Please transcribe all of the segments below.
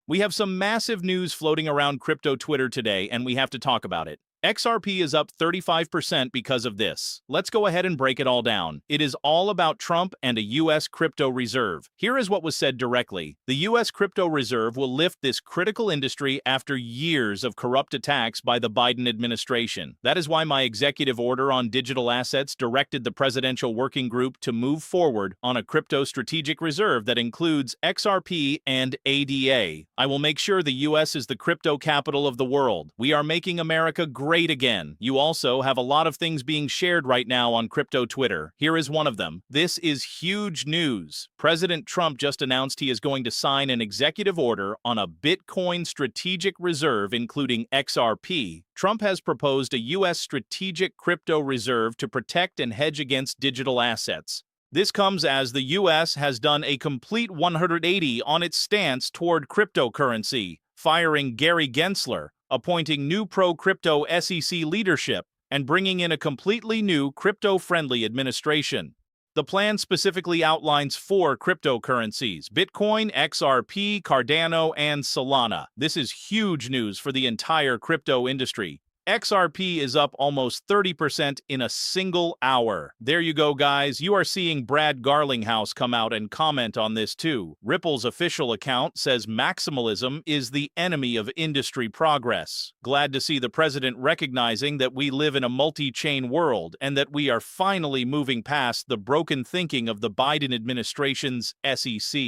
We have some massive news floating around crypto Twitter today, and we have to talk about it. XRP is up 35% because of this. Let's go ahead and break it all down. It is all about Trump and a U.S. crypto reserve. Here is what was said directly. The U.S. crypto reserve will lift this critical industry after years of corrupt attacks by the Biden administration. That is why my executive order on digital assets directed the presidential working group to move forward on a crypto strategic reserve that includes XRP and ADA. I will make sure the U.S. is the crypto capital of the world. We are making America great again. You also have a lot of things being shared right now on crypto Twitter. Here is one of them. This is huge news. President Trump just announced he is going to sign an executive order on a Bitcoin strategic reserve including XRP. Trump has proposed a U.S. strategic crypto reserve to protect and hedge against digital assets. This comes as the U.S. has done a complete 180 on its stance toward cryptocurrency, firing Gary Gensler, appointing new pro-crypto SEC leadership, and bringing in a completely new crypto-friendly administration. The plan specifically outlines 4 cryptocurrencies: Bitcoin, XRP, Cardano, and Solana. This is huge news for the entire crypto industry. XRP is up almost 30% in a single hour. There you go, guys. You are seeing Brad Garlinghouse come out and comment on this too. Ripple's official account says maximalism is the enemy of industry progress. Glad to see the president recognizing that we live in a multi-chain world and that we are finally moving past the broken thinking of the Biden administration's SEC.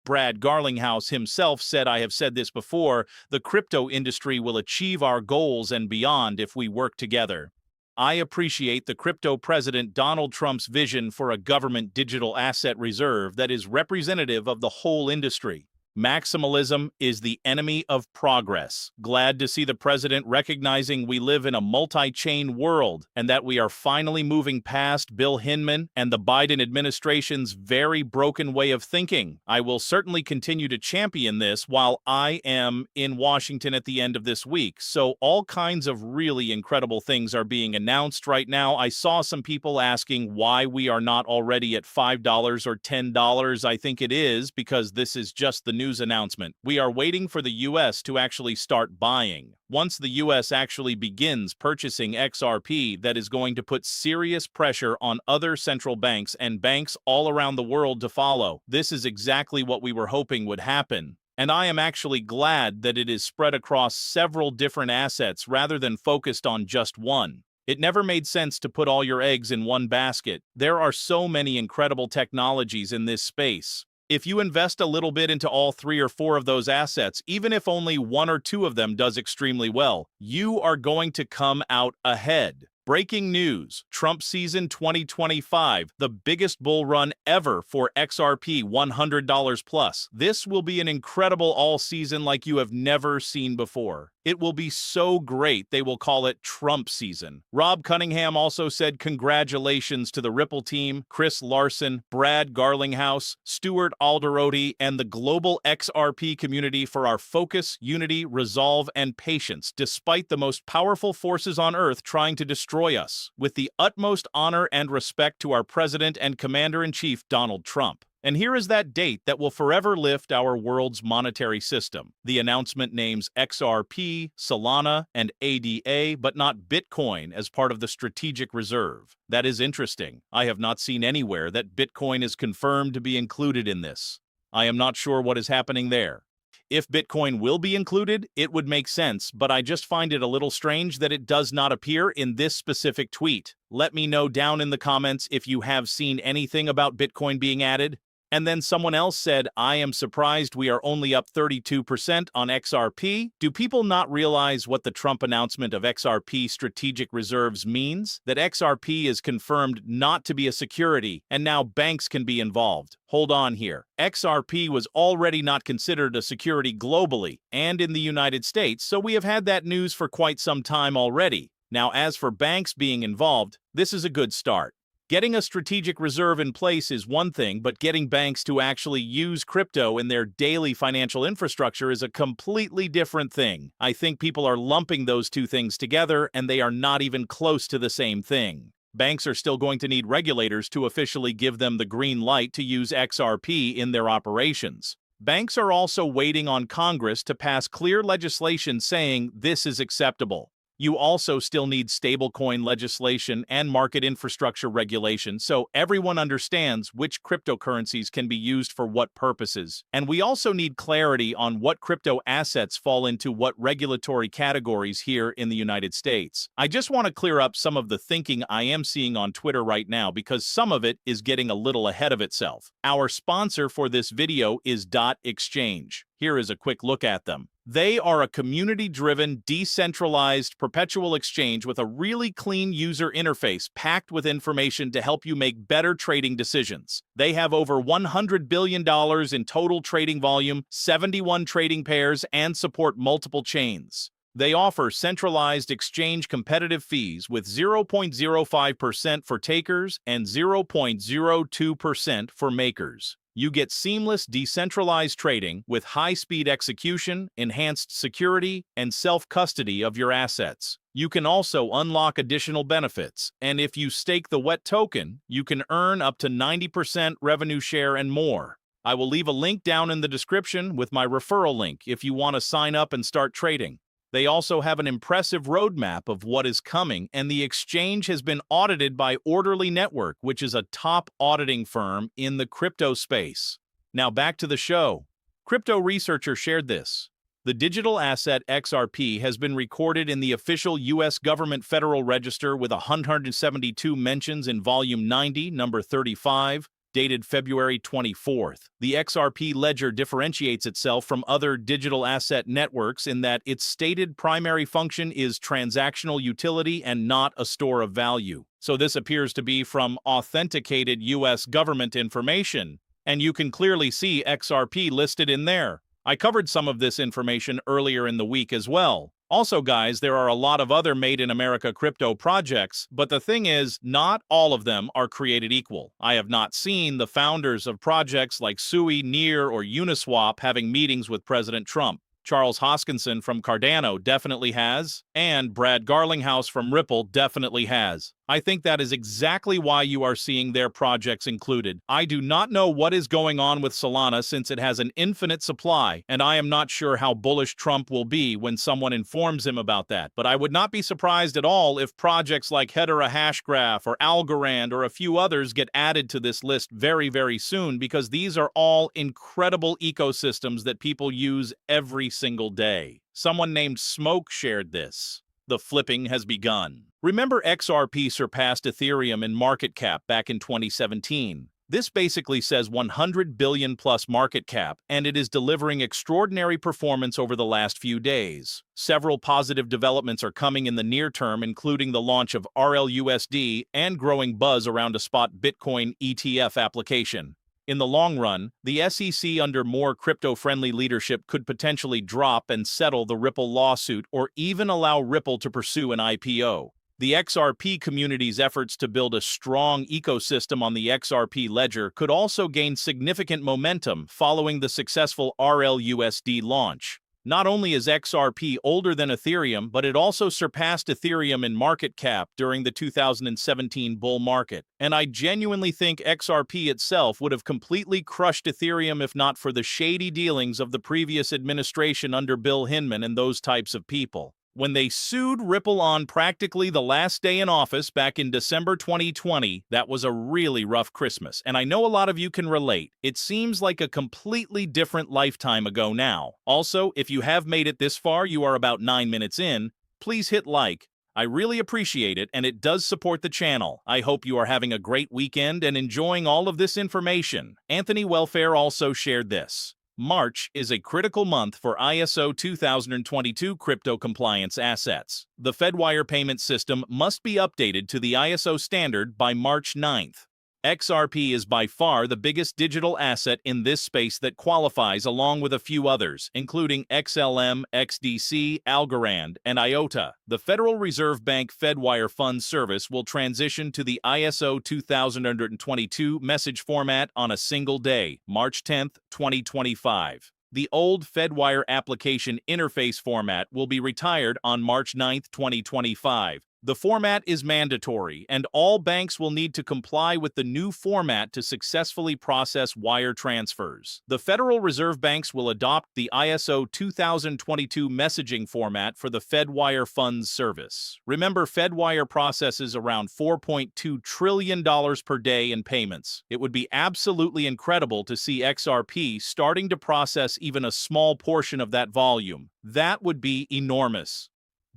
Brad Garlinghouse himself said, "I have said this before, the crypto industry will achieve our goals and beyond if we work together." I appreciate the crypto president Donald Trump's vision for a government digital asset reserve that is representative of the whole industry. Maximalism is the enemy of progress. Glad to see the president recognizing we live in a multi-chain world and that we are finally moving past Bill Hinman and the Biden administration's very broken way of thinking. I will certainly continue to champion this while I am in Washington at the end of this week. So all kinds of really incredible things are being announced right now. I saw some people asking why we are not already at $5 or $10. I think it is because this is just the news announcement. We are waiting for the U.S. to actually start buying. Once the U.S. actually begins purchasing XRP, that is going to put serious pressure on other central banks and banks all around the world to follow. This is exactly what we were hoping would happen. And I am actually glad that it is spread across several different assets rather than focused on just one. It never made sense to put all your eggs in one basket. There are so many incredible technologies in this space. If you invest a little bit into all 3 or 4 of those assets, even if only 1 or 2 of them does extremely well, you are going to come out ahead. Breaking news: Trump season 2025, the biggest bull run ever for XRP, $100 plus. This will be an incredible all season like you have never seen before. It will be so great they will call it Trump season. Rob Cunningham also said congratulations to the Ripple team, Chris Larson, Brad Garlinghouse, Stuart Alderoty, and the global XRP community for our focus, unity, resolve, and patience, despite the most powerful forces on earth trying to destroy us, with the utmost honor and respect to our President and Commander-in-Chief Donald Trump. And here is that date that will forever lift our world's monetary system. The announcement names XRP, Solana, and ADA, but not Bitcoin as part of the strategic reserve. That is interesting. I have not seen anywhere that Bitcoin is confirmed to be included in this. I am not sure what is happening there. If Bitcoin will be included, it would make sense, but I just find it a little strange that it does not appear in this specific tweet. Let me know down in the comments if you have seen anything about Bitcoin being added. And then someone else said, "I am surprised we are only up 32% on XRP. Do people not realize what the Trump announcement of XRP strategic reserves means? That XRP is confirmed not to be a security, and now banks can be involved. Hold on here. XRP was already not considered a security globally and in the United States, so we have had that news for quite some time already. Now, as for banks being involved, this is a good start. Getting a strategic reserve in place is one thing, but getting banks to actually use crypto in their daily financial infrastructure is a completely different thing. I think people are lumping those two things together, and they are not even close to the same thing. Banks are still going to need regulators to officially give them the green light to use XRP in their operations. Banks are also waiting on Congress to pass clear legislation saying this is acceptable. You also still need stablecoin legislation and market infrastructure regulation so everyone understands which cryptocurrencies can be used for what purposes. And we also need clarity on what crypto assets fall into what regulatory categories here in the United States. I just want to clear up some of the thinking I am seeing on Twitter right now because some of it is getting a little ahead of itself. Our sponsor for this video is Dot Exchange. Here is a quick look at them. They are a community-driven, decentralized, perpetual exchange with a really clean user interface packed with information to help you make better trading decisions. They have over $100 billion in total trading volume, 71 trading pairs, and support multiple chains. They offer centralized exchange competitive fees with 0.05% for takers and 0.02% for makers. You get seamless decentralized trading with high-speed execution, enhanced security, and self-custody of your assets. You can also unlock additional benefits, and if you stake the WET token, you can earn up to 90% revenue share and more. I will leave a link down in the description with my referral link if you want to sign up and start trading. They also have an impressive roadmap of what is coming, and the exchange has been audited by Orderly Network, which is a top auditing firm in the crypto space. Now back to the show. Crypto Researcher shared this. The digital asset XRP has been recorded in the official U.S. Government Federal Register with 172 mentions in Volume 90, Number 35, dated February 24th. The XRP ledger differentiates itself from other digital asset networks in that its stated primary function is transactional utility and not a store of value. So this appears to be from authenticated U.S. government information, and you can clearly see XRP listed in there. I covered some of this information earlier in the week as well. Also, guys, there are a lot of other made-in-America crypto projects, but the thing is, not all of them are created equal. I have not seen the founders of projects like Sui, Near, or Uniswap having meetings with President Trump. Charles Hoskinson from Cardano definitely has, and Brad Garlinghouse from Ripple definitely has. I think that is exactly why you are seeing their projects included. I do not know what is going on with Solana since it has an infinite supply, and I am not sure how bullish Trump will be when someone informs him about that. But I would not be surprised at all if projects like Hedera Hashgraph or Algorand or a few others get added to this list very, very soon because these are all incredible ecosystems that people use every single day. Someone named Smoke shared this. The flipping has begun. Remember, XRP surpassed Ethereum in market cap back in 2017. This basically says 100 billion plus market cap, and it is delivering extraordinary performance over the last few days. Several positive developments are coming in the near term, including the launch of RLUSD and growing buzz around a spot Bitcoin ETF application. In the long run, the SEC under more crypto-friendly leadership could potentially drop and settle the Ripple lawsuit or even allow Ripple to pursue an IPO. The XRP community's efforts to build a strong ecosystem on the XRP ledger could also gain significant momentum following the successful RLUSD launch. Not only is XRP older than Ethereum, but it also surpassed Ethereum in market cap during the 2017 bull market. And I genuinely think XRP itself would have completely crushed Ethereum if not for the shady dealings of the previous administration under Bill Hinman and those types of people. When they sued Ripple on practically the last day in office back in December 2020, that was a really rough Christmas, and I know a lot of you can relate. It seems like a completely different lifetime ago now. Also, if you have made it this far, you are about 9 minutes in, please hit like. I really appreciate it, and it does support the channel. I hope you are having a great weekend and enjoying all of this information. Anthony Welfare also shared this. March is a critical month for ISO 2022 crypto compliance assets. The Fedwire payment system must be updated to the ISO standard by March 9th. XRP is by far the biggest digital asset in this space that qualifies along with a few others, including XLM, XDC, Algorand, and IOTA. The Federal Reserve Bank Fedwire Fund Service will transition to the ISO 2022 message format on a single day, March 10, 2025. The old Fedwire application interface format will be retired on March 9, 2025. The format is mandatory, and all banks will need to comply with the new format to successfully process wire transfers. The Federal Reserve banks will adopt the ISO 2022 messaging format for the Fedwire Funds service. Remember, Fedwire processes around $4.2 trillion per day in payments. It would be absolutely incredible to see XRP starting to process even a small portion of that volume. That would be enormous.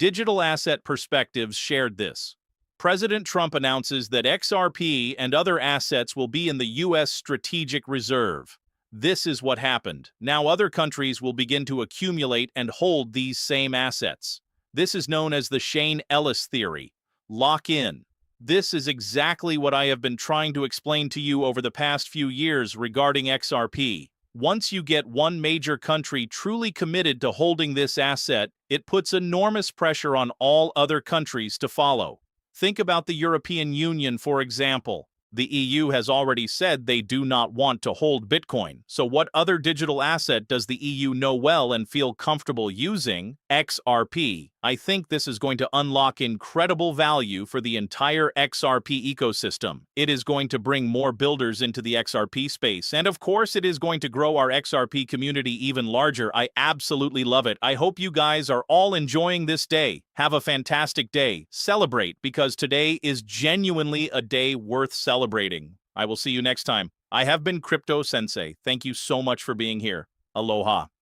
Digital Asset Perspectives shared this. President Trump announces that XRP and other assets will be in the U.S. Strategic Reserve. This is what happened. Now other countries will begin to accumulate and hold these same assets. This is known as the Shane Ellis theory. Lock in. This is exactly what I have been trying to explain to you over the past few years regarding XRP. Once you get one major country truly committed to holding this asset, it puts enormous pressure on all other countries to follow. Think about the European Union, for example. The EU has already said they do not want to hold Bitcoin. So what other digital asset does the EU know well and feel comfortable using? XRP. I think this is going to unlock incredible value for the entire XRP ecosystem. It is going to bring more builders into the XRP space, and of course it is going to grow our XRP community even larger. I absolutely love it. I hope you guys are all enjoying this day. Have a fantastic day. Celebrate, because today is genuinely a day worth celebrating. I will see you next time. I have been Crypto Sensei. Thank you so much for being here. Aloha.